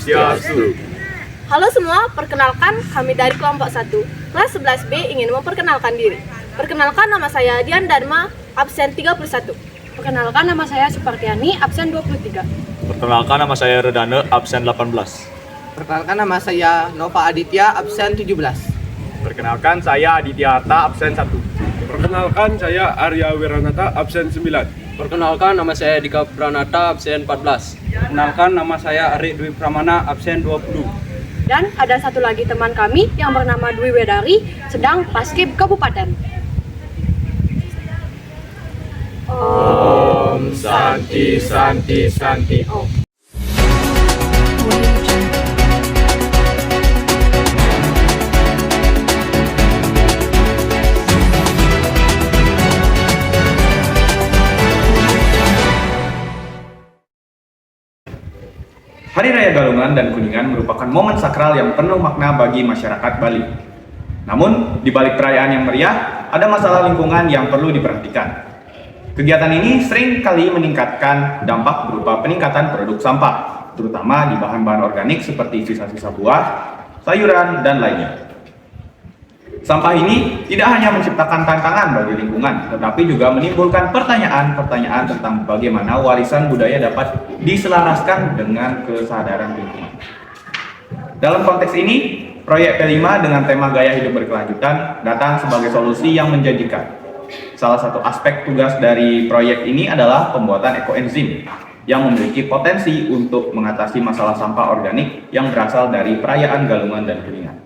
Swastiastu. Halo semua, perkenalkan kami dari kelompok 1, kelas 11B ingin memperkenalkan diri. Perkenalkan, nama saya Dian Dharma, absen 31. Perkenalkan, nama saya Supartiani, absen 23. Perkenalkan, nama saya Redane, absen 18. Perkenalkan, nama saya Nova Aditya, absen 17. Perkenalkan, saya Aditya Arta, absen 1. Perkenalkan, saya Arya Wiranata, absen 9. Perkenalkan, nama saya Dika Pranata, absen 14. Perkenalkan, nama saya Ari Dwi Pramana, absen 20. Dan ada satu lagi teman kami yang bernama Dwi Wedari, sedang Paskib Kabupaten. Om Santi Santi Santi Om. Hari Raya Galungan dan Kuningan merupakan momen sakral yang penuh makna bagi masyarakat Bali. Namun, di balik perayaan yang meriah, ada masalah lingkungan yang perlu diperhatikan. Kegiatan ini sering kali meningkatkan dampak berupa peningkatan produk sampah, terutama di bahan-bahan organik seperti sisa-sisa buah, sayuran, dan lainnya. Sampah ini tidak hanya menciptakan tantangan bagi lingkungan, tetapi juga menimbulkan pertanyaan-pertanyaan tentang bagaimana warisan budaya dapat diselaraskan dengan kesadaran lingkungan. Dalam konteks ini, proyek P5 dengan tema gaya hidup berkelanjutan datang sebagai solusi yang menjanjikan. Salah satu aspek tugas dari proyek ini adalah pembuatan ekoenzim yang memiliki potensi untuk mengatasi masalah sampah organik yang berasal dari perayaan Galungan dan Kuningan.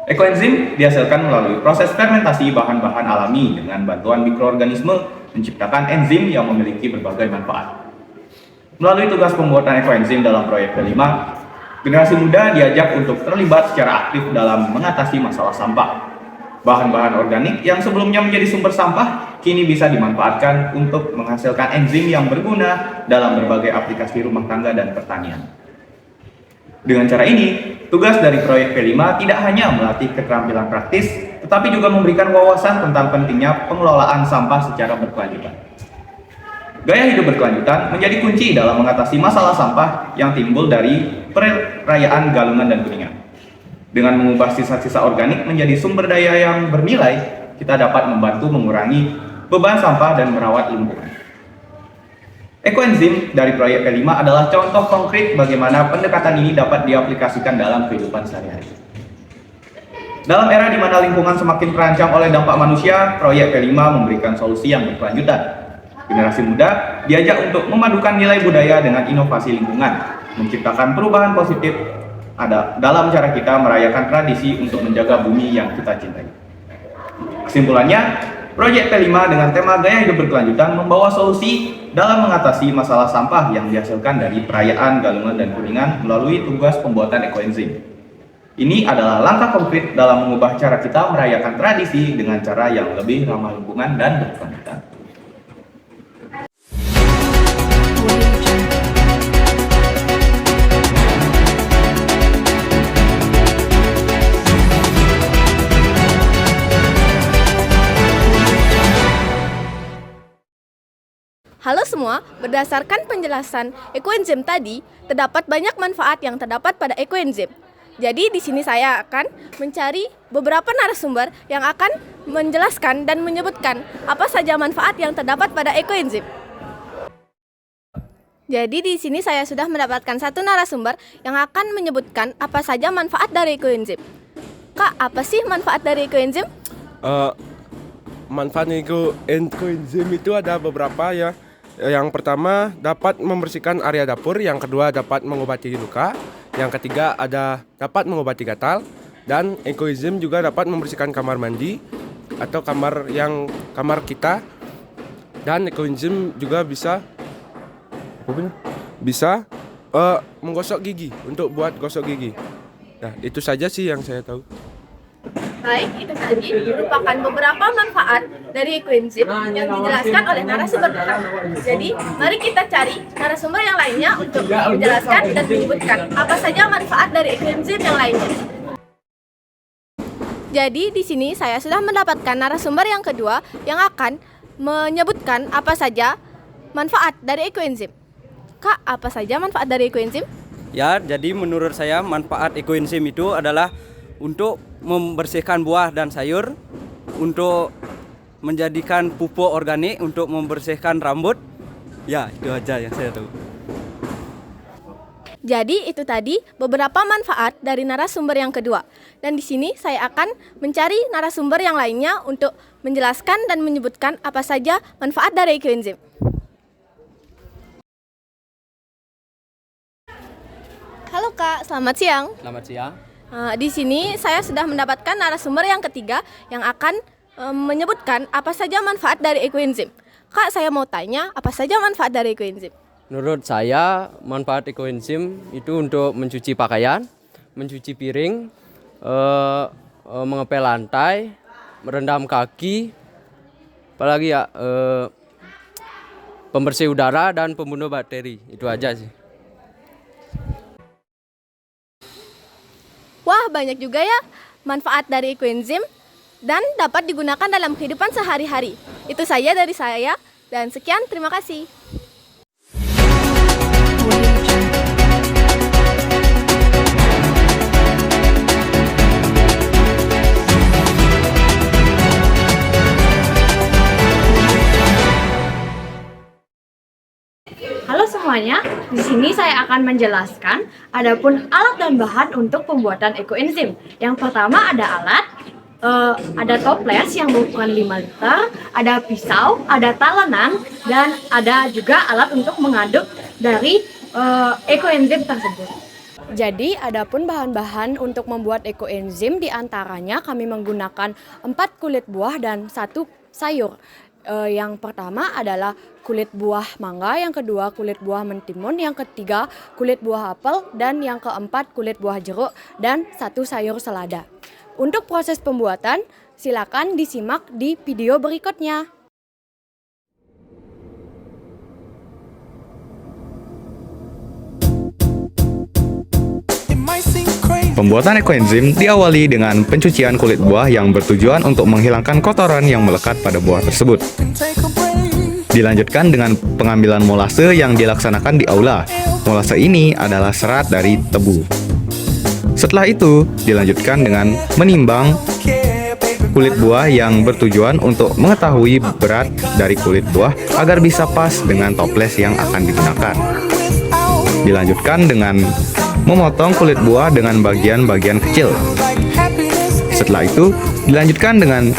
Ekoenzim dihasilkan melalui proses fermentasi bahan-bahan alami dengan bantuan mikroorganisme menciptakan enzim yang memiliki berbagai manfaat. Melalui tugas pembuatan ekoenzim dalam proyek P5, generasi muda diajak untuk terlibat secara aktif dalam mengatasi masalah sampah. Bahan-bahan organik yang sebelumnya menjadi sumber sampah kini bisa dimanfaatkan untuk menghasilkan enzim yang berguna dalam berbagai aplikasi rumah tangga dan pertanian. Dengan cara ini, tugas dari proyek P5 tidak hanya melatih keterampilan praktis, tetapi juga memberikan wawasan tentang pentingnya pengelolaan sampah secara berkelanjutan. Gaya hidup berkelanjutan menjadi kunci dalam mengatasi masalah sampah yang timbul dari perayaan Galungan dan Kuningan. Dengan mengubah sisa-sisa organik menjadi sumber daya yang bernilai, kita dapat membantu mengurangi beban sampah dan merawat lingkungan. Ekoenzim dari proyek P5 adalah contoh konkret bagaimana pendekatan ini dapat diaplikasikan dalam kehidupan sehari-hari. Dalam era di mana lingkungan semakin terancam oleh dampak manusia, proyek P5 memberikan solusi yang berkelanjutan. Generasi muda diajak untuk memadukan nilai budaya dengan inovasi lingkungan, menciptakan perubahan positif dalam cara kita merayakan tradisi untuk menjaga bumi yang kita cintai. Kesimpulannya, proyek P5 dengan tema gaya hidup berkelanjutan membawa solusi dalam mengatasi masalah sampah yang dihasilkan dari perayaan Galungan dan Kuningan melalui tugas pembuatan ekoenzim. Ini adalah langkah konkret dalam mengubah cara kita merayakan tradisi dengan cara yang lebih ramah lingkungan dan berkelanjutan. Halo semua, berdasarkan penjelasan ekoenzim tadi, terdapat banyak manfaat yang terdapat pada ekoenzim. Jadi di sini saya akan mencari beberapa narasumber yang akan menjelaskan dan menyebutkan apa saja manfaat yang terdapat pada ekoenzim. Jadi di sini saya sudah mendapatkan satu narasumber yang akan menyebutkan apa saja manfaat dari ekoenzim. Kak, apa sih manfaat dari ekoenzim? Manfaat ekoenzim itu ada beberapa ya. Yang pertama dapat membersihkan area dapur, yang kedua dapat mengobati luka, yang ketiga dapat mengobati gatal, dan ekoenzim juga dapat membersihkan kamar mandi atau kamar kita, dan ekoenzim juga bisa menggosok gigi untuk buat gosok gigi. Nah, itu saja sih yang saya tahu. Baik, itu tadi merupakan beberapa manfaat dari ekoenzim yang dijelaskan oleh narasumber pertama. Jadi, mari kita cari narasumber yang lainnya untuk menjelaskan dan menyebutkan apa saja manfaat dari ekoenzim yang lainnya. Jadi, di sini saya sudah mendapatkan narasumber yang kedua yang akan menyebutkan apa saja manfaat dari ekoenzim. Kak, apa saja manfaat dari ekoenzim? Ya, jadi menurut saya manfaat ekoenzim itu adalah untuk membersihkan buah dan sayur, untuk menjadikan pupuk organik, untuk membersihkan rambut. Ya, itu aja yang saya tahu. Jadi itu tadi beberapa manfaat dari narasumber yang kedua. Dan di sini saya akan mencari narasumber yang lainnya untuk menjelaskan dan menyebutkan apa saja manfaat dari ekoenzim. Halo Kak, selamat siang. Selamat siang. Di sini saya sudah mendapatkan narasumber yang ketiga yang akan menyebutkan apa saja manfaat dari ekoenzim. Kak, saya mau tanya apa saja manfaat dari ekoenzim? Menurut saya, manfaat ekoenzim itu untuk mencuci pakaian, mencuci piring, mengepel lantai, merendam kaki, apalagi ya, pembersih udara dan pembunuh bakteri. Itu aja sih. Wah, banyak juga ya manfaat dari ekoenzim dan dapat digunakan dalam kehidupan sehari-hari. Itu saja dari saya dan sekian, terima kasih. Halo semuanya, di sini saya akan menjelaskan adapun alat dan bahan untuk pembuatan ekoenzim. Yang pertama ada alat, ada toples yang berukuran 5 liter, ada pisau, ada talenan, dan ada juga alat untuk mengaduk dari ekoenzim tersebut. Jadi, adapun bahan-bahan untuk membuat ekoenzim diantaranya kami menggunakan 4 kulit buah dan 1 sayur. Yang pertama adalah kulit buah mangga, yang kedua kulit buah mentimun, yang ketiga kulit buah apel, dan yang keempat kulit buah jeruk, dan 1 sayur selada. Untuk proses pembuatan, silakan disimak di video berikutnya. Pembuatan ekoenzim diawali dengan pencucian kulit buah yang bertujuan untuk menghilangkan kotoran yang melekat pada buah tersebut. Dilanjutkan dengan pengambilan molase yang dilaksanakan di aula. Molase ini adalah serat dari tebu. Setelah itu, dilanjutkan dengan menimbang kulit buah yang bertujuan untuk mengetahui berat dari kulit buah agar bisa pas dengan toples yang akan digunakan. Dilanjutkan dengan memotong kulit buah dengan bagian-bagian kecil. Setelah itu, dilanjutkan dengan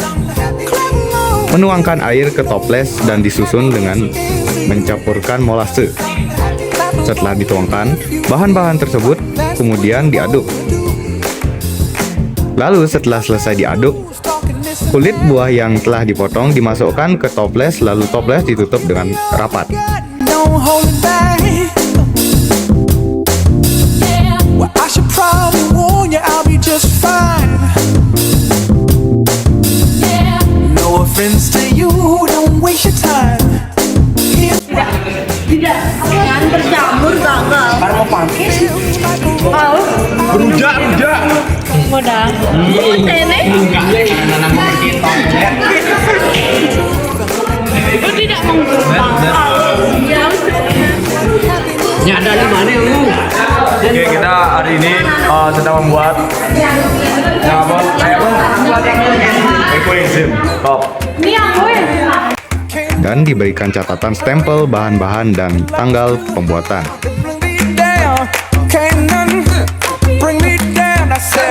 menuangkan air ke toples dan disusun dengan mencampurkan molase. Setelah dituangkan, bahan-bahan tersebut kemudian diaduk. Lalu setelah selesai diaduk, kulit buah yang telah dipotong dimasukkan ke toples, lalu toples ditutup dengan rapat. I should probably warn you, I'll be just fine. No offense to you, don't waste your time. Tidak, jangan berjamur gagal. Kan mau pakai sih. Mau? Rujak. Modal. Nenek? Lu tidak menggunakan. Nyada di mana lu? Oke, kita hari ini sedang membuat ekoenzim. Top. Ini aku ya. Dan diberikan catatan stempel bahan-bahan dan tanggal pembuatan. Bring me down, can't none bring me down. I said